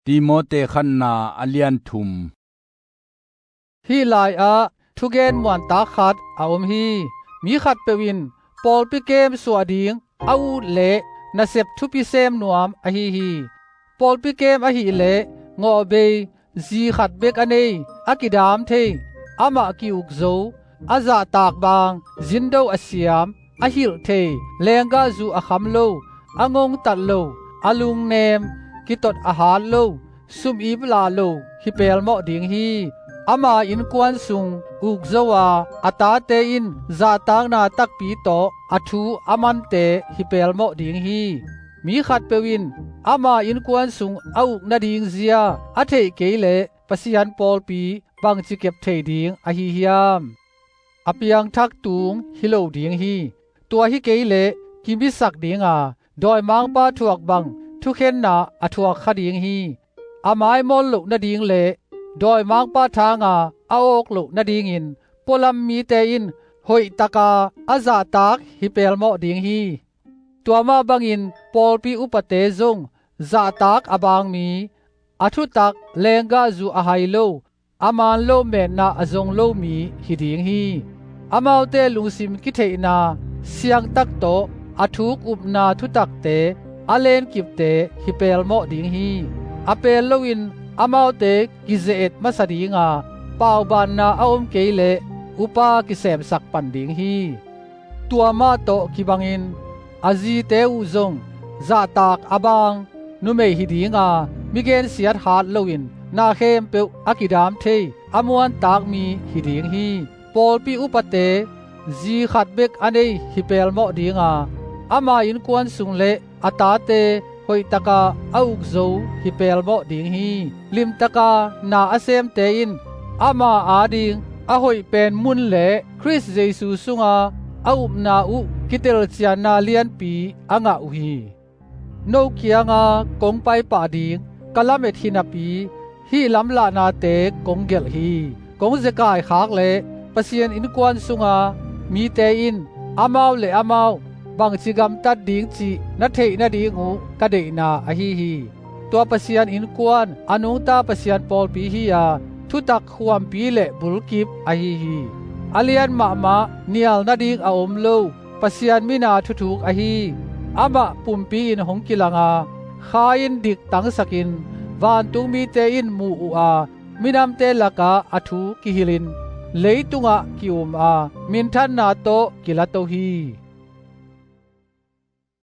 ติโมเตขันนาอเลียนทุมฮีลายอะทุเกนมวนตาขัดอาอมฮีมีขัดเปวินปอลปิเกมสวดิงอาอูเลนาเซบทุปิเซมนวมอะฮีปอลปิเกมอะฮีเลงอเบจีขัดเบกอเนอากิดามเทอามากิอุกโซอาซาตากบางจินโดอาเซียมอะฮิลเทเลงกาจูอะคัมโลอางงตัดโลอาลุงเนมกิตดอาหารโลซุมอีบลาโลฮิเปลโมดิงฮีอามาอินกวนซุงอุกโซวาอาตาเตอินซาตางนาตักปีโตอะทูอามันเตฮิเปลโมดิงฮีมีขัดเปวินอามาอินกวนซุงอาอุกนาดิงเซียอะเทเกเลปะสิยันปอลปีบังจิเก็บเทดิงอะฮีฮิยามอเปียงทักตุงฮิโลดิงฮีตัวฮิเกเลกิมิสักดิงาดอยมังปาทวกบังทุเข็นนาอะทวกขดิงฮีอามายมอลลุนาดิงเลดอยมังปาทางาอาออกลุนาดิงอินปอลัมมีเตอินหอยตะกาอาซาตากฮิเปลโมดิงฮีตัวมาบังอินปอลปีอุปเตซงซาตากอบางมีอาทุตักเลงกาจูอาไฮโลอามานโลเมนาอจงโลมีฮิดิงฮีอามาวเตลุงซิมกิเทนาเสียงตักโตอาทุกอุบนาทุตักเตอาเลนกิบเตฮิเปลโมดิงฮีอาเปลโลวินอามาวเตกิเซเอ็ดมาสดิงาปาวบานนาอาอมเกเลอุปากิเซมสักปันดิงฮีตัวมาโตกิบังอินอาจีเตอุซงซาตากอบางนุเมฮิดิงามิเกนเสียดฮาดโลวินนาเข้มเปวอากิดามเทอมวนตากมีฮิดิงฮีปอลปีอุปเตจีขัดเบกอันเดฮิเปลโมดิงาอามาอินกวนสุงเลอาตาเตหอยตะกาอาอุกโซฮิเปลโมดิงฮีลิมตะกานาอาเซมเตอินอามาอาดิงอาหอยเป็นมุนเลคริสเยซูสุงาอาอุบนาอุกิเตลเจียนาเลียนปีอางาอุฮีโนเกียงากงไปป่าดิงกะละเมทินาปีฮีลำลานาเตกงเกลฮีกงเซกายขากเลปะเซียนอินกวนสุงามีเตอินอามาวเลอามาวบังจิกำตัดดิงจีนัทเทนาดิงูกะเดนาอะฮีตัวปะเซียนอินกวนอนุงตาปะเซียนปอลปีฮียาทุตักความปีเลบุลกิบอะฮีอาเลียนมามาเนียลนาดิงอาอมโลปะเซียนมินาทุทุกอะฮีอามาปุ่มปีอินหงกิลังาคาอินดิกตังสกินวานตุงมีเตอินมูอูอามินำเตลกาอะทูกิฮิลินเลยตุงะกิอุมอามินทันนาโตกิลาโตฮี